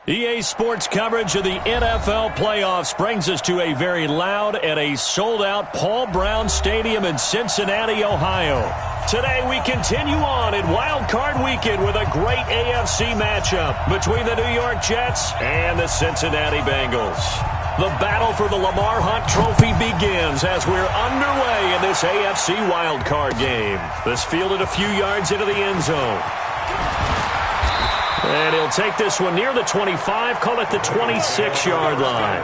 EA Sports coverage of the NFL playoffs brings us to a very loud and a sold-out Paul Brown Stadium in Cincinnati, Ohio. Today we continue on in Wild Card Weekend with a great AFC matchup between the New York Jets and the Cincinnati Bengals. The battle for the Lamar Hunt Trophy begins as we're underway in this AFC Wild Card game. This fielded a few yards into the end zone. And he'll take this one near the 25, call it the 26-yard line.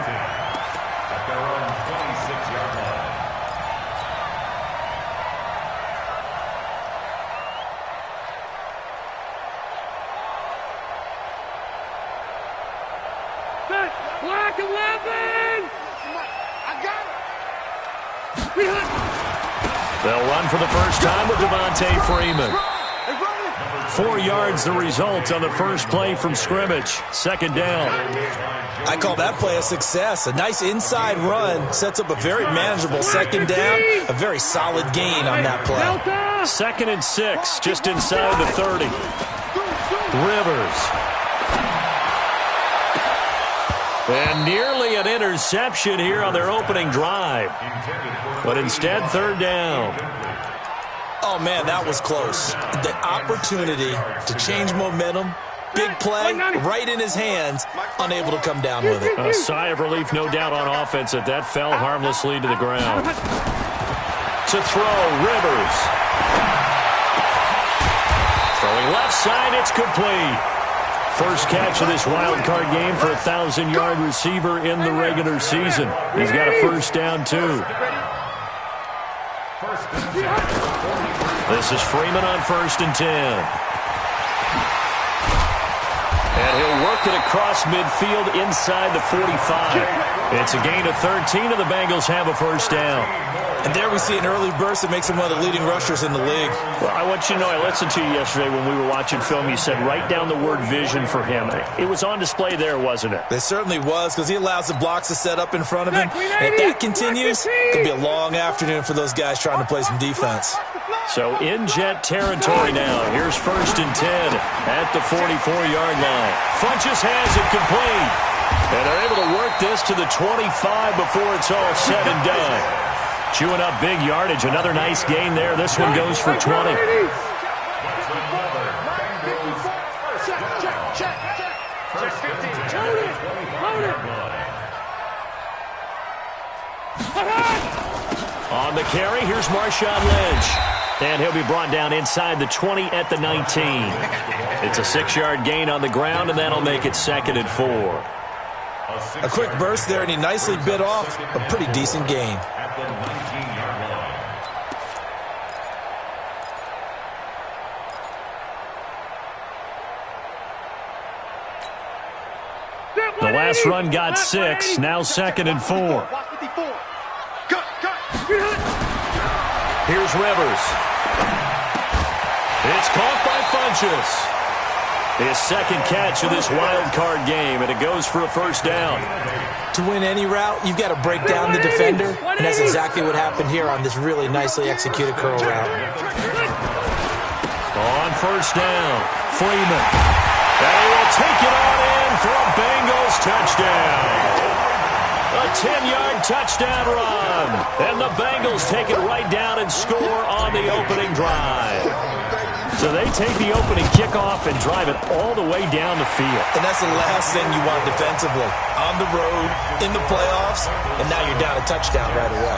Black 11! I got it! They'll run for the first time with Devontae Freeman. 4 yards the result on the first play from scrimmage. Second down. I call that play a success. A nice inside run sets up a very manageable second down. A very solid gain on that play. Second and 6, just inside the 30. Rivers. And nearly an interception here on their opening drive. But instead, third down. Oh, man, that was close. The opportunity to change momentum, big play, right in his hands, unable to come down with it. A sigh of relief, no doubt, on offense that fell harmlessly to the ground. To throw, Rivers. Throwing left side, it's complete. First catch of this wild card game for a 1,000-yard receiver in the regular season. He's got a first down, too. This is Freeman on 1st and 10. And he'll work it across midfield inside the 45. It's a gain of 13, and the Bengals have a first down. And there we see an early burst that makes him one of the leading rushers in the league. Well, I want you to know, I listened to you yesterday when we were watching film. You said write down the word vision for him. It was on display there, wasn't it? It certainly was, because he allows the blocks to set up in front of him. And if that continues, it could be a long afternoon for those guys trying to play some defense. So in Jet territory now. Here's 1st and 10 at the 44-yard line. Funchess has it complete. And they're able to work this to the 25 before it's all said and done. Chewing up big yardage. Another nice gain there. This one goes for 20. On the carry, here's Marshawn Lynch. And he'll be brought down inside the 20 at the 19. It's a 6-yard gain on the ground, and that'll make it 2nd and 4. A quick burst there, and he nicely bit off a pretty decent gain. The last run got 6, now 2nd and 4. Here's Rivers. It's caught by Funchess. His second catch of this wild card game, and it goes for a first down. To win any route, you've got to break down the defender, and that's exactly what happened here on this really nicely executed curl route. On first down, Freeman. And he will take it on in for a Bengals touchdown. A 10-yard touchdown run. And the Bengals take it right down and score on the opening drive. So they take the opening kickoff and drive it all the way down the field. And that's the last thing you want defensively. On the road, in the playoffs, and now you're down a touchdown right away.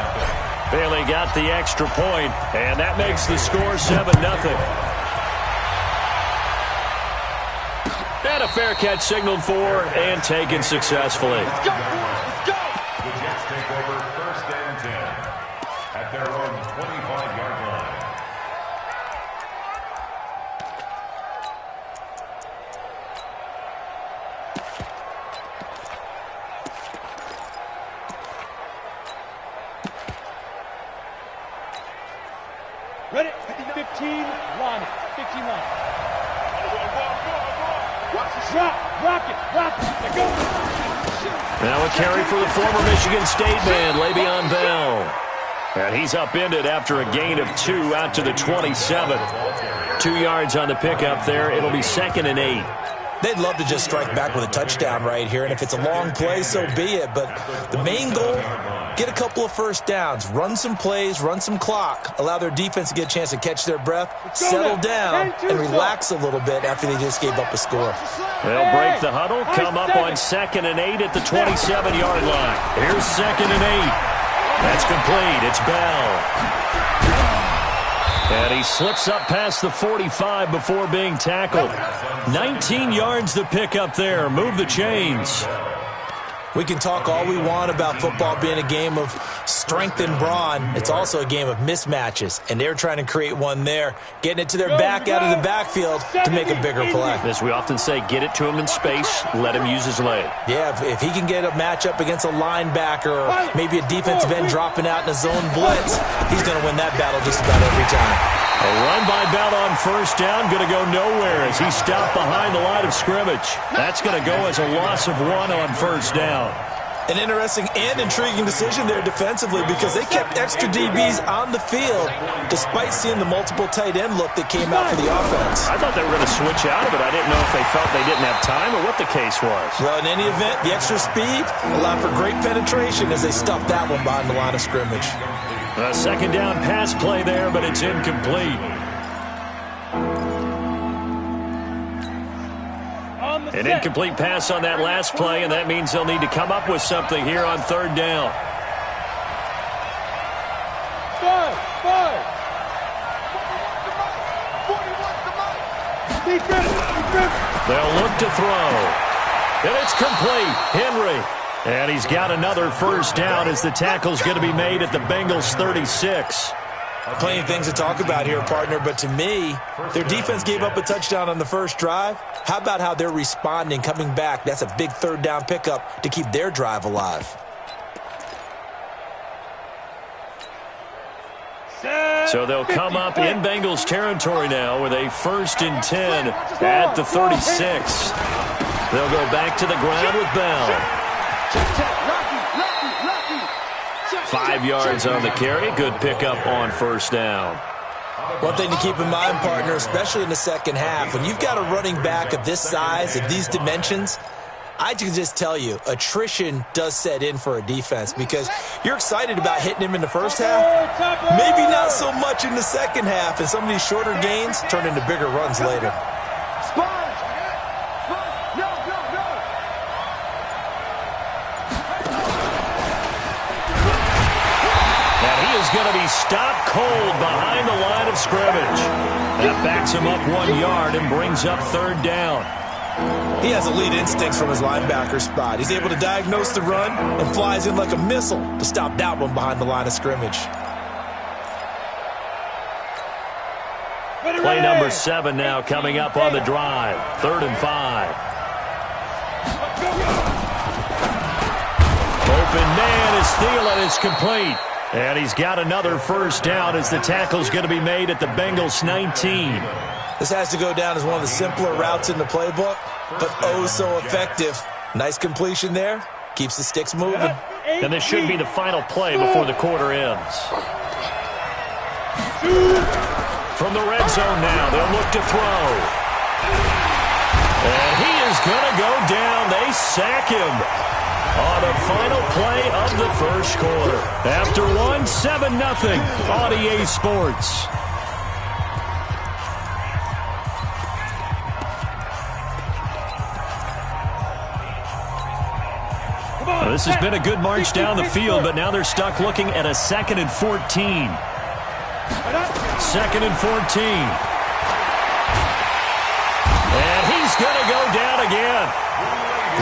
Bailey got the extra point, and that makes the score 7-0. And a fair catch signaled for and taken successfully. Let's go! Let's go! The Jets take over 1st and 10 at their own 25-yard line. Ready? 15 line. 15 line. Rock it. Go. Now a carry for the former Michigan State man, Le'Veon Bell. And he's upended after a gain of 2 out to the 27. 2 yards on the pickup there. It'll be 2nd and 8. They'd love to just strike back with a touchdown right here, and if it's a long play, so be it. But the main goal, get a couple of first downs, run some plays, run some clock, allow their defense to get a chance to catch their breath, settle down, and relax a little bit after they just gave up a score. They'll break the huddle, come up on 2nd and 8 at the 27-yard line. Here's 2nd and 8. That's complete. It's Bell. And he slips up past the 45 before being tackled. 19 yards to pick up there. Move the chains. We can talk all we want about football being a game of strength and brawn. It's also a game of mismatches, and they're trying to create one there, getting it to their back out of the backfield to make a bigger play. As we often say, get it to him in space, let him use his leg. Yeah, if he can get a matchup against a linebacker or maybe a defensive end dropping out in a zone blitz, he's going to win that battle just about every time. A run by Bell on 1st down, going to go nowhere as he stopped behind the line of scrimmage. That's going to go as a loss of 1 on 1st down. An interesting and intriguing decision there defensively because they kept extra DBs on the field despite seeing the multiple tight end look that came out for the offense. I thought they were going to switch out of it. I didn't know if they felt they didn't have time or what the case was. Well, in any event, the extra speed allowed for great penetration as they stuffed that one behind the line of scrimmage. A 2nd down pass play there, but it's incomplete. An incomplete pass on that last play, and that means they'll need to come up with something here on 3rd down. They'll look to throw. And it's complete. Henry. And he's got another 1st down as the tackle's going to be made at the Bengals 36. Plenty of things to talk about here, partner, but to me, their defense gave up a touchdown on the first drive. How about how they're responding, coming back? That's a big 3rd down pickup to keep their drive alive. So they'll come up in Bengals territory now with a 1st and 10 at the 36. They'll go back to the ground with Bell. 5 yards on the carry. Good pickup on 1st down. One thing to keep in mind, partner, especially in the second half, when you've got a running back of this size, of these dimensions, I can just tell you, attrition does set in for a defense because you're excited about hitting him in the first half, maybe not so much in the second half, and some of these shorter gains turn into bigger runs later. Going to be stopped cold behind the line of scrimmage. That backs him up 1 yard and brings up 3rd down. He has elite instincts from his linebacker spot. He's able to diagnose the run and flies in like a missile to stop that one behind the line of scrimmage. Play number 7 now coming up on the drive. 3rd and 5. Open man is Thielen. It's complete. And he's got another 1st down as the tackle's going to be made at the Bengals 19. This has to go down as one of the simpler routes in the playbook, but oh so effective. Nice completion there. Keeps the sticks moving. And this should be the final play before the quarter ends. From the red zone now, they'll look to throw. And he is going to go down. They sack him on the final play of the 1st quarter. After 7-0 on EA Sports. Well, this has been a good march down the field, but now they're stuck looking at a 2nd and 14. 2nd and 14. And he's going to go down again.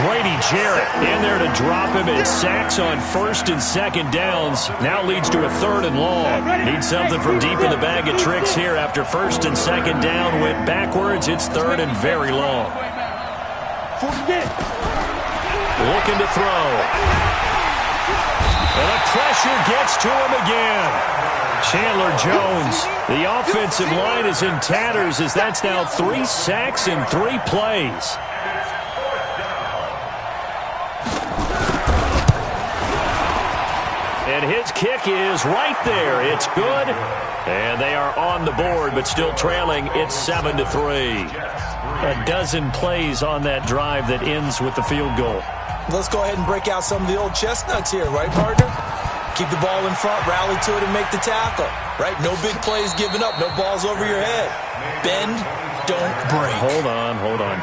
Grady Jarrett in there to drop him. It sacks on 1st and 2nd downs. Now leads to a 3rd and long. Need something from deep in the bag of tricks here after 1st and 2nd down went backwards. It's 3rd and very long. Looking to throw. And the pressure gets to him again. Chandler Jones. The offensive line is in tatters as that's now 3 sacks in 3 plays. And his kick is right there. It's good. And they are on the board, but still trailing. It's 7-3. A dozen plays on that drive that ends with the field goal. Let's go ahead and break out some of the old chestnuts here, right, partner? Keep the ball in front, rally to it, and make the tackle, right? No big plays given up, no balls over your head. Bend, don't break. Hold on.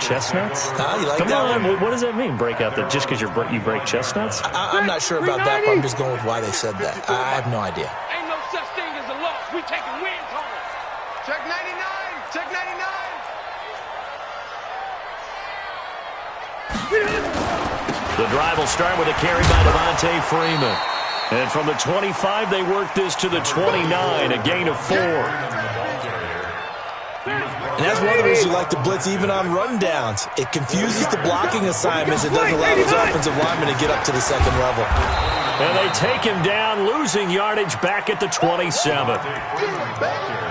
Chestnuts? You like Come that on, one? what does that mean, break out just because you break chestnuts? I'm not sure about that, but I'm just going with why they said that. I have no idea. Ain't no such thing as a loss. We taking wins home. Check 99. Check 99. The drive will start with a carry by Devontae Freeman. And from the 25, they work this to the 29, a gain of 4. And that's one of the reasons you like to blitz even on rundowns. It confuses the blocking assignments. It doesn't allow those offensive linemen to get up to the second level. And they take him down, losing yardage back at the 27.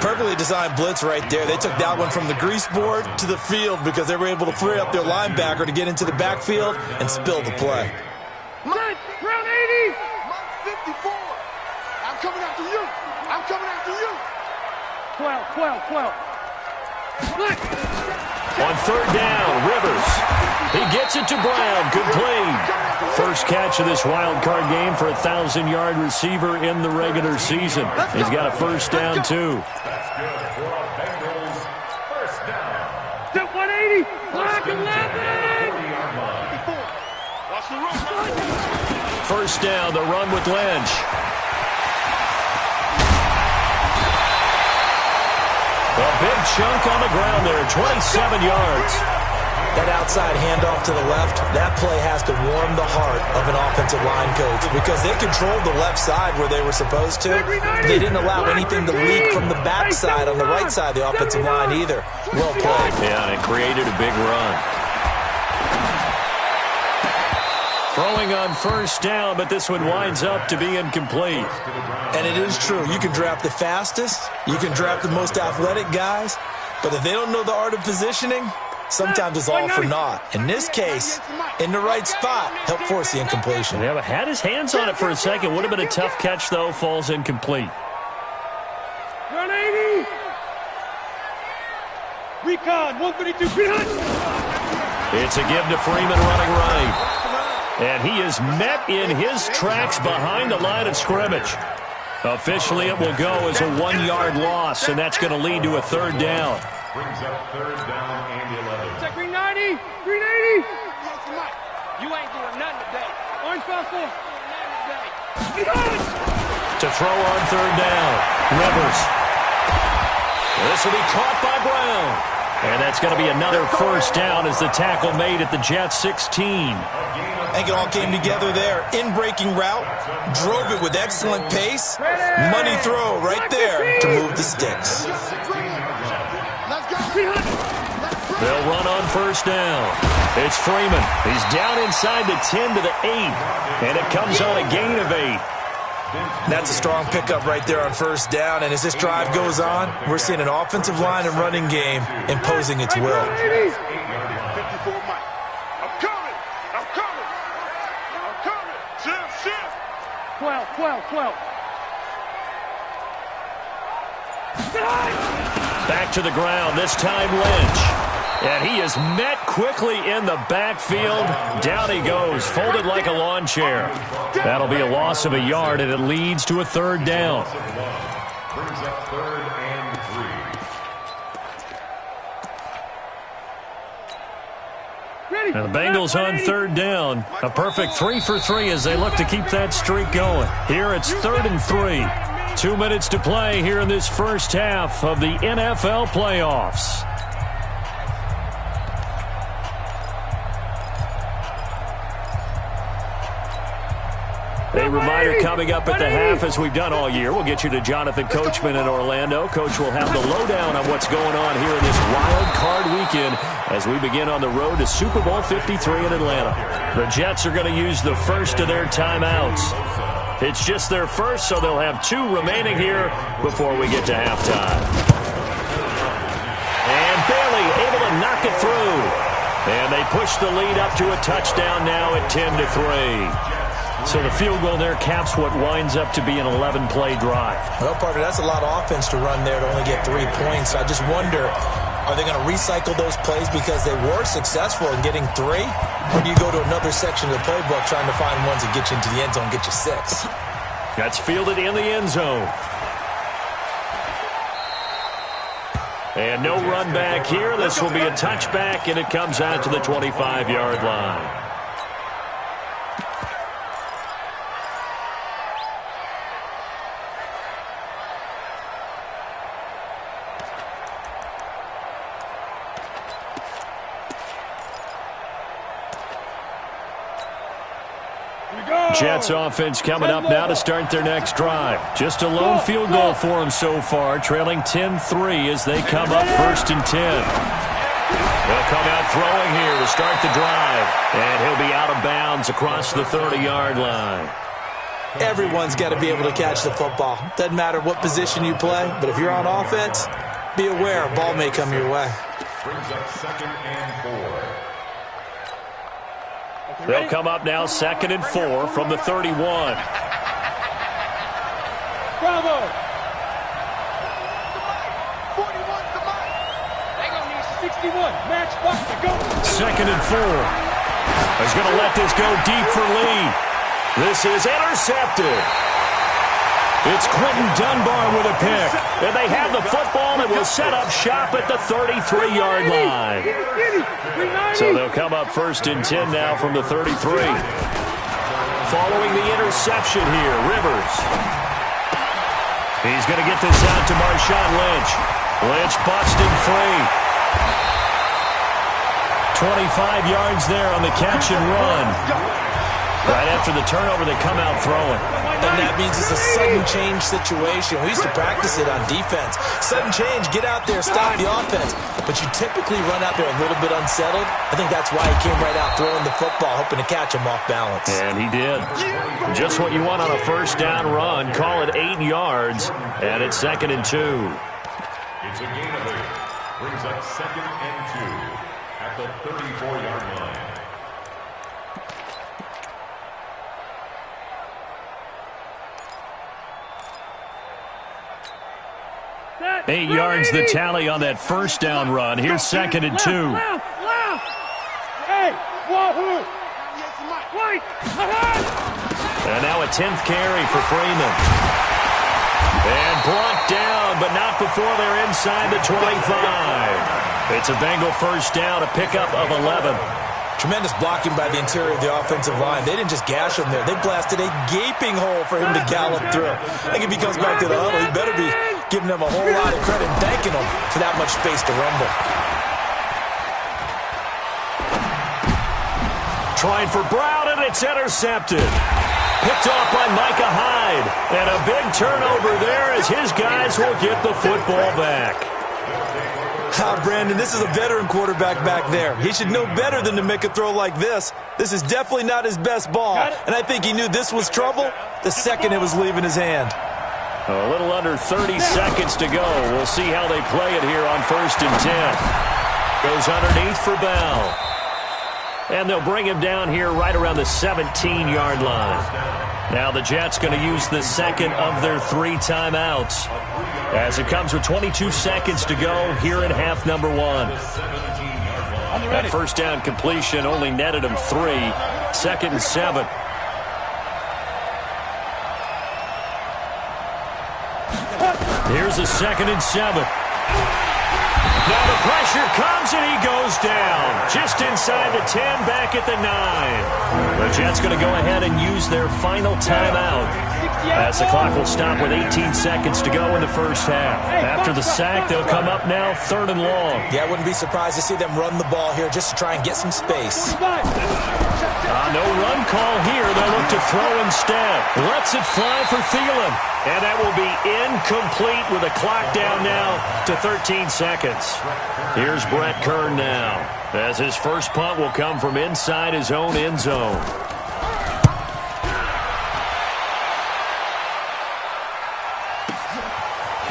Perfectly designed blitz right there. They took that one from the grease board to the field because they were able to free up their linebacker to get into the backfield and spill the play. Round 80. 54. I'm coming after you. I'm coming after you. 12. On third down, Rivers. He gets it to Brown. Complete. First catch of this wild card game for a 1,000-yard receiver in the regular season. He's got a first down, too. That's good for a Bengals first down. Step 180. Block 11. 40-yard line. Watch the run. First down, the run with Lynch. A big chunk on the ground there, 27 yards. That outside handoff to the left, that play has to warm the heart of an offensive line coach because they controlled the left side where they were supposed to. They didn't allow anything to leak from the backside on the right side of the offensive line either. Well played. Yeah, and it created a big run. Throwing on first down, but this one winds up to be incomplete. And it is true. You can draft the fastest. You can draft the most athletic guys. But if they don't know the art of positioning, sometimes it's all for naught. In this case, in the right spot, help force the incompletion. Yeah, but had his hands on it for a second. Would have been a tough catch, though. Falls incomplete. 180. Recon, 132. It's a give to Freeman running right. And he is met in his tracks behind the line of scrimmage. Officially, it will go as a 1-yard loss, and that's going to lead to a third down. Brings up third down and 11. Check 390. 380. You ain't doing nothing today. Orange Buffalo. To throw on third down, Rivers. This will be caught by Brown. And that's going to be another first down as the tackle made at the Jets 16. I think it all came together there. In-breaking route, drove it with excellent pace. Money throw right there to move the sticks. They'll run on first down. It's Freeman. He's down inside the 10 to the 8. And it comes on a gain of 8. That's a strong pickup right there on first down. And as this drive goes on, we're seeing an offensive line and running game imposing its will. I'm coming. 12. Back to the ground, this time Lynch. And he is met quickly in the backfield. Down he goes, folded like a lawn chair. That'll be a loss of a yard, and it leads to a third down. Brings up third and 3. And the Bengals on third down. A perfect 3 for 3 as they look to keep that streak going. Here it's 3rd and 3. 2 minutes to play here in this first half of the NFL playoffs. A reminder coming up at the half, as we've done all year. We'll get you to Jonathan Coachman in Orlando. Coach will have the lowdown on what's going on here in this wild card weekend as we begin on the road to Super Bowl 53 in Atlanta. The Jets are going to use the first of their timeouts. It's just their first, so they'll have 2 remaining here before we get to halftime. And Bailey able to knock it through. And they push the lead up to a touchdown now at 10-3. So the field goal there caps what winds up to be an 11-play drive. Well, partner, that's a lot of offense to run there to only get 3 points. I just wonder, are they going to recycle those plays because they were successful in getting 3? Or do you go to another section of the playbook trying to find ones that get you into the end zone, get you 6? That's fielded in the end zone. And no run back here. This will be a touchback, and it comes out to the 25-yard line. Jets offense coming up now to start their next drive. Just a lone field goal for them so far, trailing 10-3 as they come up 1st and 10. They'll come out throwing here to start the drive, and he'll be out of bounds across the 30-yard line. Everyone's got to be able to catch the football. Doesn't matter what position you play, but if you're on offense, be aware a ball may come your way. Brings up 2nd and 4. They'll come up now 2nd and 4 from the 31. Bravo! 41's the mark. They're going to need 61. Match spot to go. 2nd and 4. He's going to let this go deep for Lee. This is intercepted. It's Quentin Dunbar with a pick. And they have the football and will set up shop at the 33-yard line. So they'll come up 1st and 10 now from the 33. Following the interception here, Rivers. He's going to get this out to Marshawn Lynch. Lynch busted free. 25 yards there on the catch and run. Right after the turnover, they come out throwing. And that means it's a sudden change situation. We used to practice it on defense. Sudden change, get out there, stop the offense. But you typically run out there a little bit unsettled. I think that's why he came right out throwing the football, hoping to catch him off balance. And he did. Just what you want on a 1st down run. Call it 8 yards, and it's 2nd and 2. It's a gain of 8. Brings up 2nd and 2 at the 34-yard line. 8 yards the tally on that 1st down run. Here's 2nd and 2. Hey, wahoo! And now a 10th carry for Freeman. And brought down, but not before they're inside the 25. It's a Bengal 1st down, a pickup of 11. Tremendous blocking by the interior of the offensive line. They didn't just gash him there. They blasted a gaping hole for him to gallop through. I think if he comes back to the huddle, he better be giving them a whole lot of credit and thanking them for that much space to rumble. Trying for Brown, and it's intercepted. Picked off by Micah Hyde. And a big turnover there as his guys will get the football back. Brandon, this is a veteran quarterback back there. He should know better than to make a throw like this. This is definitely not his best ball. And I think he knew this was trouble the second it was leaving his hand. A little under 30 seconds to go. We'll see how they play it here on 1st and 10. Goes underneath for Bell. And they'll bring him down here right around the 17-yard line. Now the Jets going to use the 2nd of their 3 timeouts as it comes with 22 seconds to go here in half number 1. That 1st down completion only netted him 3. 2nd and 7. Here's a 2nd and 7. Now the pressure comes and he goes down. Just inside the 10, back at the 9. The Jets going to go ahead and use their final timeout as the clock will stop with 18 seconds to go in the 1st half. After the sack, they'll come up now 3rd and long. Yeah, I wouldn't be surprised to see them run the ball here just to try and get some space. No run call here. They'll look to throw instead. Lets it fly for Thielen. And that will be incomplete with the clock down now to 13 seconds. Here's Brett Kern now, as his first punt will come from inside his own end zone.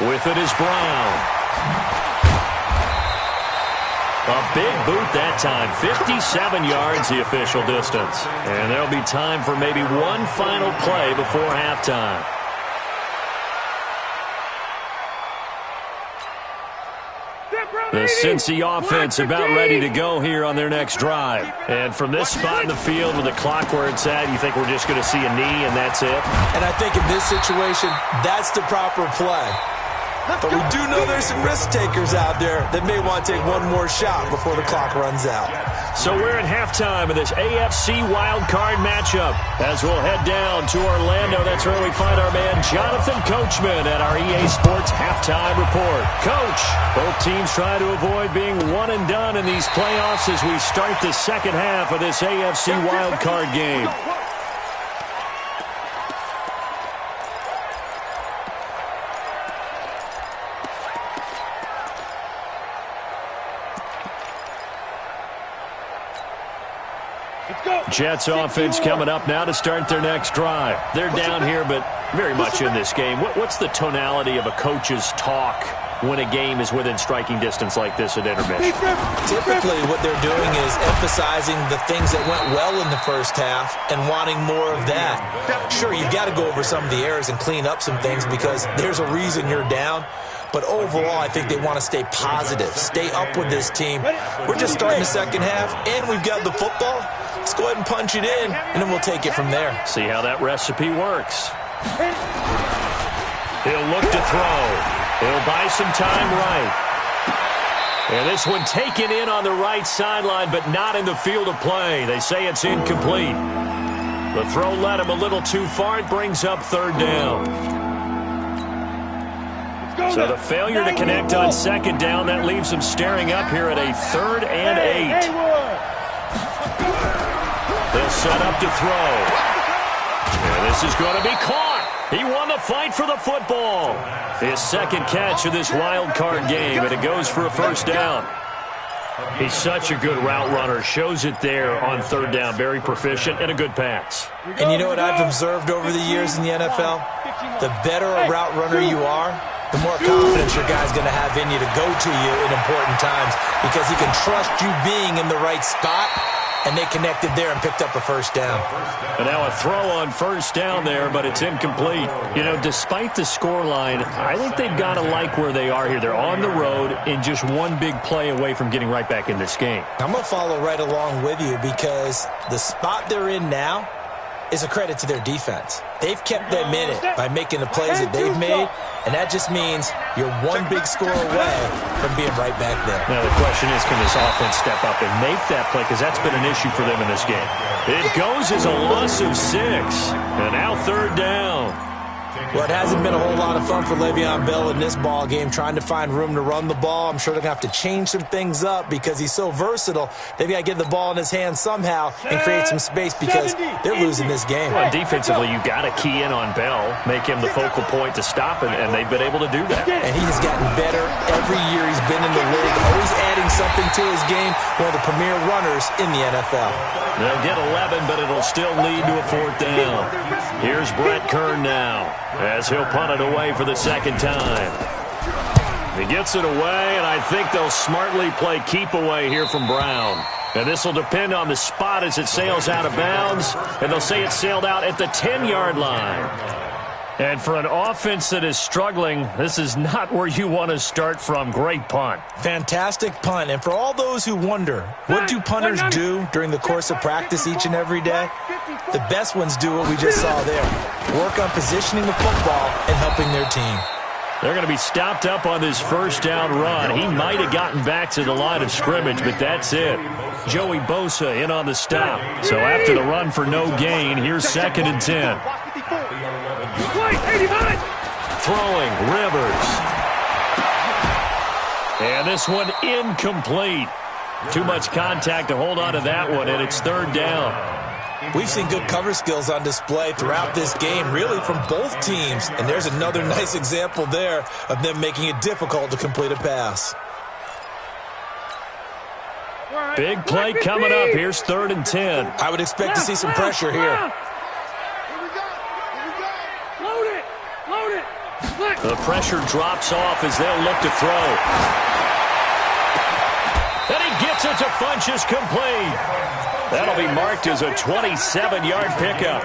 With it is Brown. A big boot that time. 57 yards the official distance. And there'll be time for maybe one final play before halftime. The Cincy offense about ready to go here on their next drive. And from this spot in the field with the clock where it's at, you think we're just going to see a knee and that's it? And I think in this situation, that's the proper play. But we do know there's some risk takers out there that may want to take one more shot before the clock runs out. So we're at halftime of this AFC wildcard matchup. As we'll head down to Orlando, that's where we find our man Jonathan Coachman at our EA Sports Halftime Report. Coach, both teams try to avoid being one and done in these playoffs as we start the second half of this AFC wildcard game. Jets offense coming up now to start their next drive. They're down here, but very much in this game. What's the tonality of a coach's talk when a game is within striking distance like this at intermission? Typically, what they're doing is emphasizing the things that went well in the first half and wanting more of that. Sure, you've got to go over some of the errors and clean up some things because there's a reason you're down. But overall, I think they want to stay positive, stay up with this team. We're just starting the second half, and we've got the football. Let's go ahead and punch it in, and then we'll take it from there. See how that recipe works. He'll look to throw. He'll buy some time right. And this one taken in on the right sideline, but not in the field of play. They say it's incomplete. The throw led him a little too far. It brings up third down. So the failure to connect on second down, that leaves him staring up here at a 3rd and 8. They'll set up to throw. And this is going to be caught. He won the fight for the football. His second catch of this wild card game, and it goes for a first down. He's such a good route runner. Shows it there on third down. Very proficient and a good pass. And you know what I've observed over the years in the NFL? The better a route runner you are, the more confidence your guy's going to have in you to go to you in important times because he can trust you being in the right spot, and they connected there and picked up a first down. And now a throw on first down there, but it's incomplete. You know, despite the scoreline, I think they've got to like where they are here. They're on the road and just one big play away from getting right back in this game. I'm going to follow right along with you because the spot they're in now is a credit to their defense. They've kept them in it by making the plays that they've made, and that just means you're one big score away from being right back there. Now the question is, can this offense step up and make that play? Because that's been an issue for them in this game. It goes as a loss of 6, and now third down. Well, it hasn't been a whole lot of fun for Le'Veon Bell in this ball game, trying to find room to run the ball. I'm sure they're going to have to change some things up because he's so versatile. They've got to get the ball in his hands somehow and create some space because they're losing this game. Well, defensively, you've got to key in on Bell, make him the focal point to stop it, and they've been able to do that. And he has gotten better every year he's been in the league, always adding something to his game, one of the premier runners in the NFL. They'll get 11, but it'll still lead to a fourth down. Here's Brett Kern now, as he'll punt it away for the second time. He gets it away, and I think they'll smartly play keep away here from Brown. And this will depend on the spot as it sails out of bounds, and they'll say it sailed out at the 10-yard line. And for an offense that is struggling, this is not where you want to start from. Great punt. Fantastic punt. And for all those who wonder, what do punters do during the course of practice each and every day? The best ones do what we just saw there. Work on positioning the football and helping their team. They're going to be stopped up on this first down run. He might have gotten back to the line of scrimmage, but that's it. Joey Bosa in on the stop. So after the run for no gain, here's 2nd and 10. Throwing, Rivers. And this one incomplete. Too much contact to hold on to that one, and it's third down. We've seen good cover skills on display throughout this game, really from both teams. And there's another nice example there of them making it difficult to complete a pass. Big play coming up. Here's 3rd and 10. I would expect to see some pressure here. The pressure drops off as they'll look to throw. And he it to Funchess, complete. That'll be marked as a 27-yard pickup.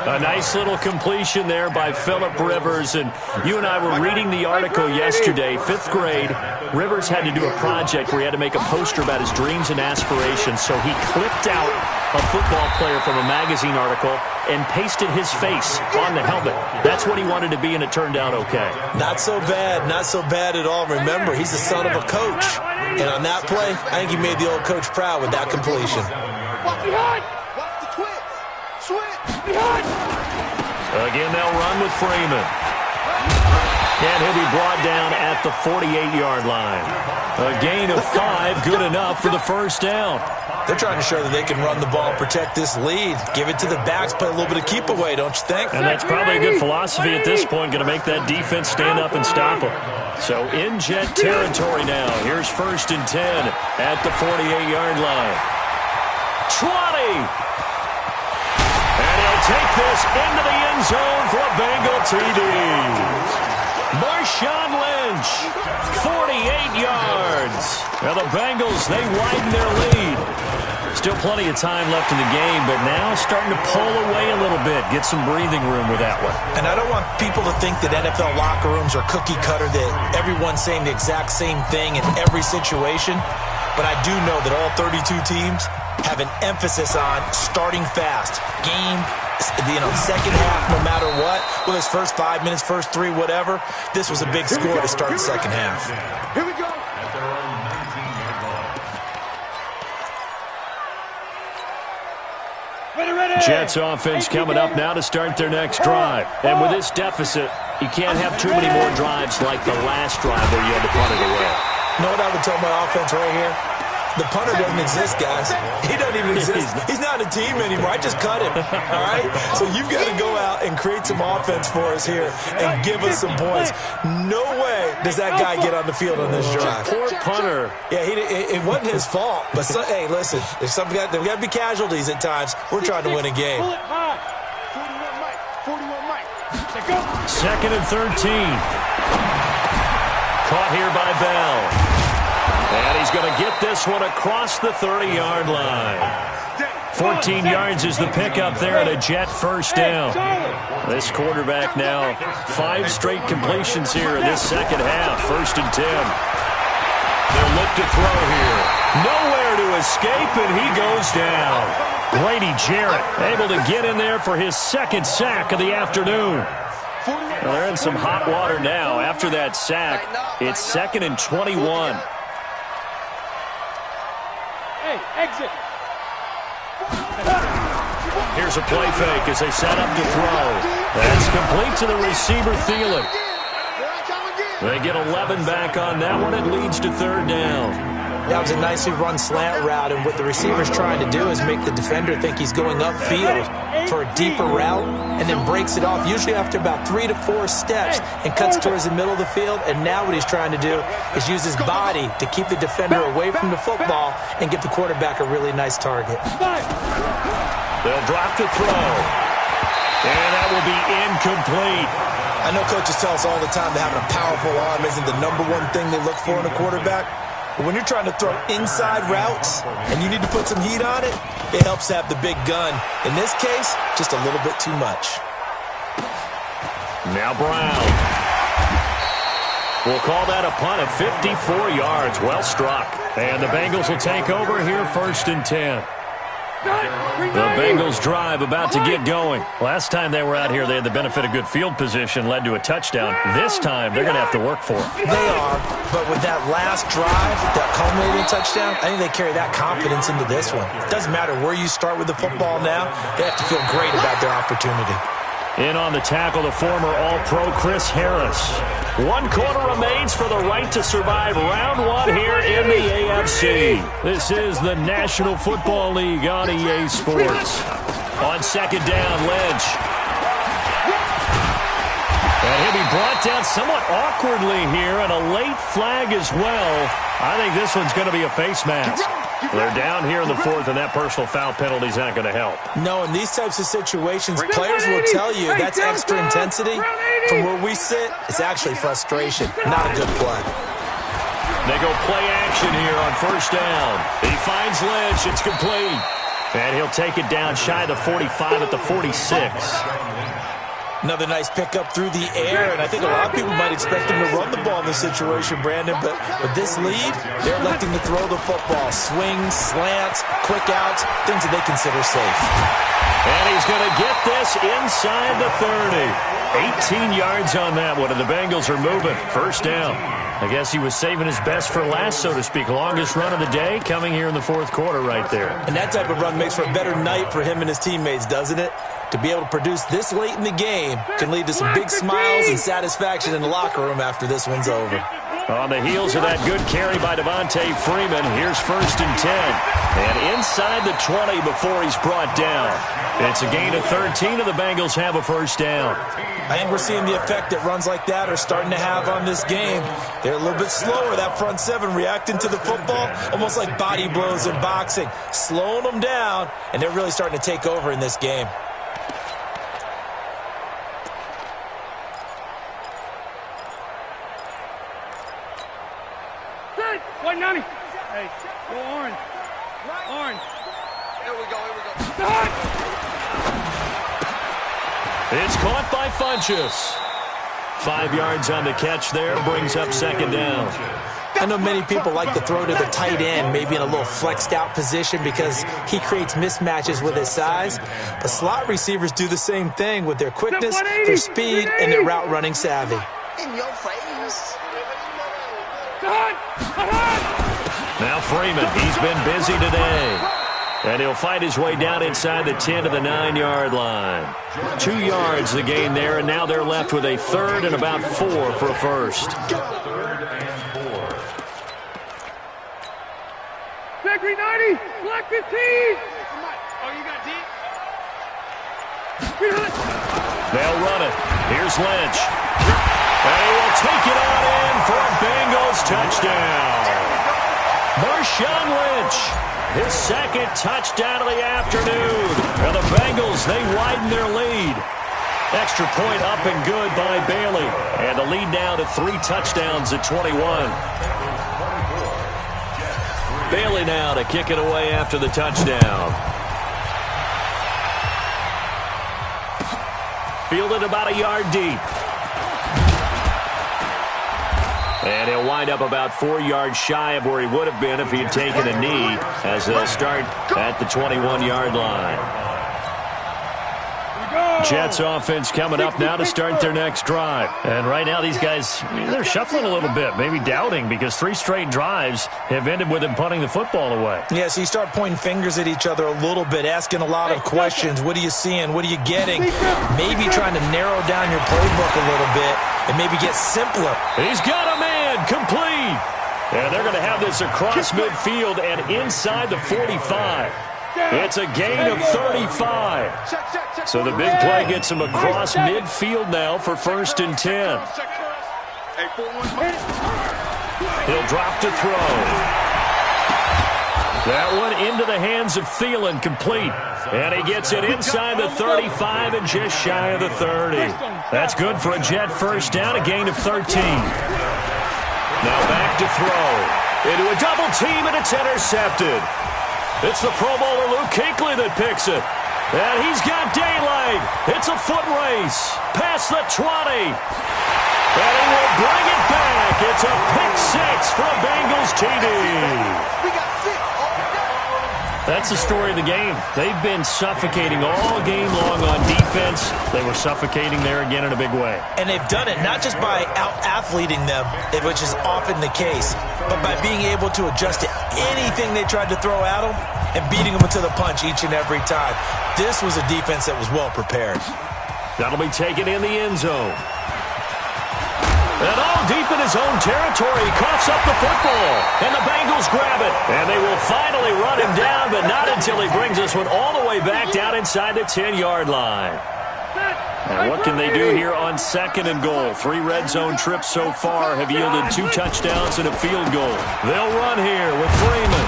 A nice little completion there by Phillip Rivers. And you and I were reading the article yesterday, 5th grade. Rivers had to do a project where he had to make a poster about his dreams and aspirations. So he clipped out a football player from a magazine article and pasted his face on the helmet. That's what he wanted to be, and it turned out okay. Not so bad. Not so bad at all. Remember, he's the son of a coach. And on that play, I think he made the old coach proud with that completion. Walk behind. Watch the twist. Switch. Behind. Again, they'll run with Freeman. And he'll be brought down at the 48-yard line. A gain of 5, good enough for the first down. They're trying to show that they can run the ball and protect this lead. Give it to the backs, play a little bit of keep away, don't you think? And that's probably a good philosophy at this point, going to make that defense stand up and stop them. So in Jet territory now. Here's 1st and 10 at the 48-yard line. 20! And he'll take this into the end zone for a Bengal TD. Marshawn Lynch, 48 yards. Now the Bengals, they widen their lead. Still plenty of time left in the game, but now starting to pull away a little bit. Get some breathing room with that one. And I don't want people to think that NFL locker rooms are cookie cutter, that everyone's saying the exact same thing in every situation. But I do know that all 32 teams have an emphasis on starting fast. Game, second half, no matter what. Whether it's first 5 minutes, first 3, whatever. This was a big score to start the second half. Here we go. Jets offense coming up now to start their next drive. And with this deficit, you can't have too many more drives like the last drive where you had to punt it away. You know what I would tell my offense right here? The punter doesn't exist, guys. He doesn't even exist. He's not a team anymore. I just cut him, all right? So you've got to go out and create some offense for us here and give us some points. No way does that guy get on the field on this drive. Poor punter. Yeah, it wasn't his fault. But, hey, listen, there's there got to be casualties at times. We're trying to win a game. Pull it high. 41 Mike. Let's go. 2nd and 13. Caught here by Bell. And he's going to get this one across the 30-yard line. 14 yards is the pickup there at a Jet first down. This quarterback now 5 straight completions here in this second half. 1st and 10. They'll look to throw here. Nowhere to escape, and he goes down. Grady Jarrett able to get in there for his 2nd sack of the afternoon. Well, they're in some hot water now. After that sack, it's 2nd and 21. Hey, exit. Here's a play fake as they set up to throw. That's complete to the receiver, Thielen. They get 11 back on that one. It leads to 3rd down. That was a nicely run slant route, and what the receiver's trying to do is make the defender think he's going upfield for a deeper route and then breaks it off, usually after about 3 to 4 steps, and cuts towards the middle of the field. And now what he's trying to do is use his body to keep the defender away from the football and give the quarterback a really nice target. They'll drop to throw. And that will be incomplete. I know coaches tell us all the time that having a powerful arm isn't the #1 thing they look for in a quarterback. But when you're trying to throw inside routes and you need to put some heat on it, it helps to have the big gun. In this case, just a little bit too much. Now Brown. We'll call that a punt of 54 yards. Well struck. And the Bengals will take over here 1st and 10. The Bengals drive about to get going. Last time they were out here, they had the benefit of good field position, led to a touchdown. This time, they're going to have to work for it. They are, but with that last drive, that culminating touchdown, I think they carry that confidence into this one. It doesn't matter where you start with the football now. They have to feel great about their opportunity. In on the tackle, the former All-Pro Chris Harris. 1 quarter remains for the right to survive round 1 here in the AFC. This is the National Football League on EA Sports. On 2nd down, Lynch. And he'll be brought down somewhat awkwardly here, and a late flag as well. I think this one's going to be a face mask. They're down here in the 4th, and that personal foul penalty is not going to help. No, in these types of situations, players will tell you that's extra intensity. From where we sit, it's actually frustration, not a good play. They go play action here on first down. He finds Lynch. It's complete. And he'll take it down shy of the 45 at the 46. Another nice pickup through the air, and I think a lot of people might expect him to run the ball in this situation, Brandon, but with this lead, they're electing to throw the football. Swings, slants, quick outs, things that they consider safe. And he's going to get this inside the 30. 18 yards on that one, and the Bengals are moving. First down. I guess he was saving his best for last, so to speak. Longest run of the day coming here in the fourth quarter right there. And that type of run makes for a better night for him and his teammates, doesn't it? To be able to produce this late in the game can lead to some big smiles and satisfaction in the locker room after this one's over. On the heels of that good carry by Devontae Freeman, here's first and 10. And inside the 20 before he's brought down. It's a gain of 13, and the Bengals have a first down. I think we're seeing the effect that runs like that are starting to have on this game. They're a little bit slower, that front seven, reacting to the football, almost like body blows in boxing, slowing them down, and they're really starting to take over in this game. White 90. Hey, go orange. Orange. Here we go. It's caught by Funchess. 5 yards on the catch there, brings up second down. I know many people like to throw to the tight end, maybe in a little flexed out position because he creates mismatches with his size. But slot receivers do the same thing with their quickness, their speed, and their route running savvy. In your face. Now Freeman, he's been busy today. And he'll fight his way down inside the 10 to the 9-yard line. 2 yards the gain there, and now they're left with a third and about 4 for a first. Factory 90, black 15. Oh, you got deep? They'll run it. Here's Lynch. And he will take it on in for a Bengals touchdown. Marshawn Lynch, his second touchdown of the afternoon. And the Bengals, they widen their lead. Extra point up and good by Bailey. And the lead now to 3 touchdowns at 21. Bailey now to kick it away after the touchdown. Fielded about a yard deep. And he'll wind up about 4 yards shy of where he would have been if he had taken a knee, as they'll start at the 21-yard line. Jets offense coming up now to start their next drive. And right now these guys, they're shuffling a little bit, maybe doubting, because 3 straight drives have ended with them punting the football away. Yeah, so you start pointing fingers at each other a little bit, asking a lot of questions. What are you seeing? What are you getting? Maybe trying to narrow down your playbook a little bit and maybe get simpler. He's got a man complete. And they're going to have this across midfield and inside the 45. It's a gain of 35. So the big play gets him across midfield now for first and 10. He'll drop to throw. That one into the hands of Thielen, complete. And he gets it inside the 35 and just shy of the 30. That's good for a Jet first down, a gain of 13. Now back to throw. Into a double team, and it's intercepted. It's the Pro Bowler Luke Kuechly that picks it. And he's got daylight. It's a foot race. Past the 20. And he will bring it back. It's a pick 6 for a Bengals TD. We got 6. That's the story of the game. They've been suffocating all game long on defense. They were suffocating there again in a big way. And they've done it not just by out-athleting them, which is often the case, but by being able to adjust to anything they tried to throw at them and beating them to the punch each and every time. This was a defense that was well prepared. That'll be taken in the end zone. And all deep in his own territory, he coughs up the football. And the Bengals grab it. And they will finally run him down, but not until he brings this one all the way back down inside the 10-yard line. And what can they do here on second and goal? 3 red zone trips so far have yielded 2 touchdowns and a field goal. They'll run here with Freeman.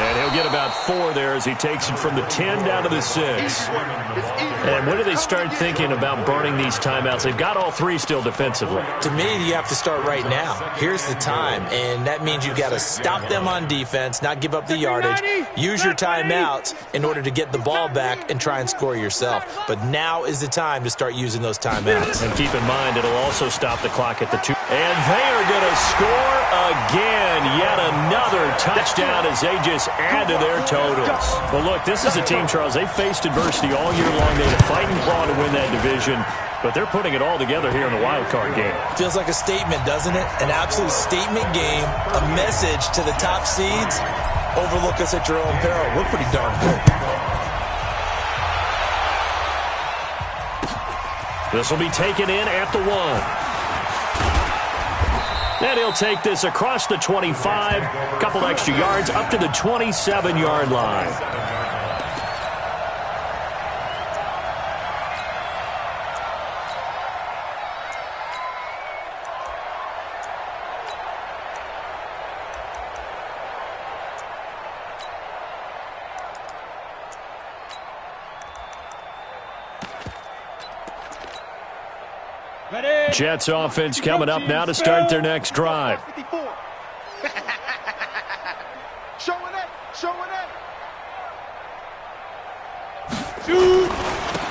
And he'll get about 4 there as he takes it from the 10 down to the 6. And when do they start thinking about burning these timeouts? They've got all 3 still defensively. To me, you have to start right now. Here's the time, and that means you've got to stop them on defense, not give up the yardage, use your timeouts in order to get the ball back and try and score yourself. But now is the time to start using those timeouts. And keep in mind, it'll also stop the clock at the 2. And they are going to score again. Yet another touchdown as they just add to their totals. But look, this is a team, Charles, they've faced adversity all year long. They had to fight and claw to win that division. But they're putting it all together here in the wild card game. Feels like a statement, doesn't it? An absolute statement game, a message to the top seeds. Overlook us at your own peril. We're pretty darn good. This will be taken in at the 1. And he'll take this across the 25, couple extra yards up to the 27-yard line. Jets offense coming up now to start their next drive.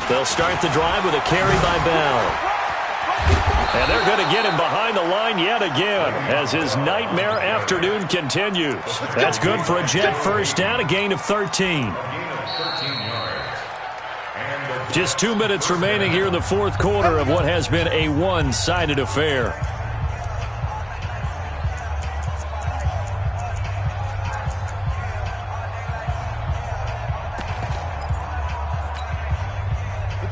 They'll start the drive with a carry by Bell. And they're going to get him behind the line yet again as his nightmare afternoon continues. That's good for a Jet first down, a gain of 13. Just 2 minutes remaining here in the fourth quarter of what has been a one-sided affair.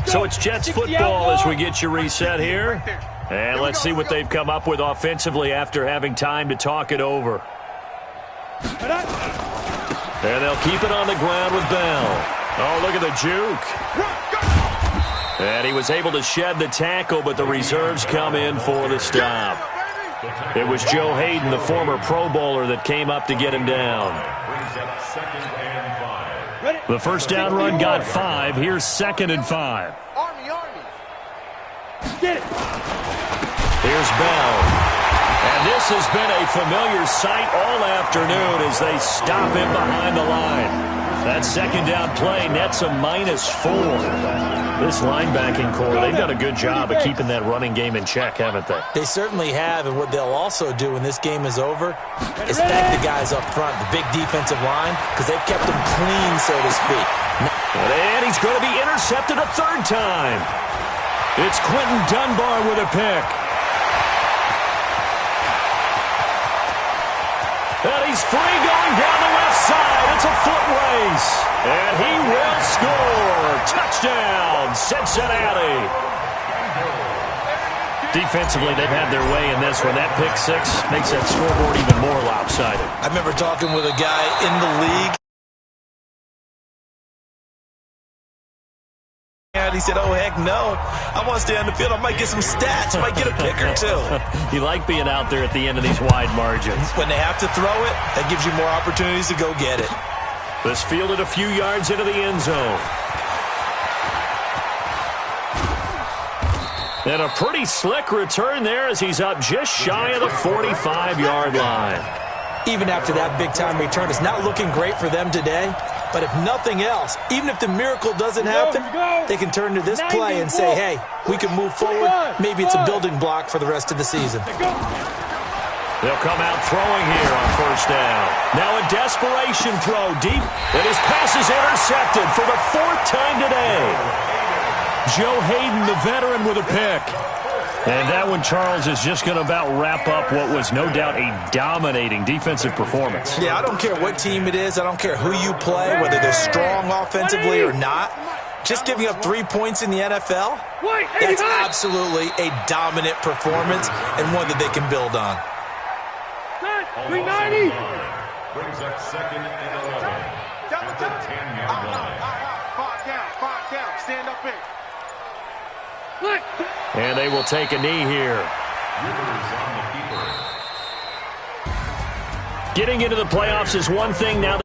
So it's Jets football as we get you reset here. And let's see what they've come up with offensively after having time to talk it over. And they'll keep it on the ground with Bell. Oh, look at the juke. And he was able to shed the tackle, but the reserves come in for the stop. It was Joe Hayden, the former Pro Bowler, that came up to get him down. The first down run got 5. Here's 2nd and 5. Here's Bell. And this has been a familiar sight all afternoon as they stop him behind the line. That second down play nets a -4. This linebacking core, they've done a good job of keeping that running game in check, haven't they? They certainly have, and what they'll also do when this game is over is thank the guys up front, the big defensive line, because they've kept them clean, so to speak. And he's going to be intercepted a 3rd time. It's Quentin Dunbar with a pick. And he's free going down the left side. It's a foot race. And he will score. Touchdown, Cincinnati. Defensively, they've had their way in this one. That pick 6 makes that scoreboard even more lopsided. I remember talking with a guy in the league. And he said, oh, heck no. I want to stay on the field. I might get some stats. I might get a pick or 2. You like being out there at the end of these wide margins. When they have to throw it, that gives you more opportunities to go get it. This fielded a few yards into the end zone. And a pretty slick return there as he's up just shy of the 45-yard line. Even after that big-time return, it's not looking great for them today. But if nothing else, even if the miracle doesn't happen, they can turn to this play and say, hey, we can move forward. Maybe it's a building block for the rest of the season. They'll come out throwing here on first down. Now a desperation throw deep, and his pass is intercepted for the 4th time today. Joe Hayden, the veteran, with a pick. And that one, Charles, is just going to about wrap up what was no doubt a dominating defensive performance. Yeah, I don't care what team it is. I don't care who you play, whether they're strong offensively or not. Just giving up 3 points in the NFL, that's absolutely a dominant performance and one that they can build on. 390. Brings up 2nd and 11. At the 10-yard line. 5 count. Stand up in. And they will take a knee here. Getting into the playoffs is one thing now.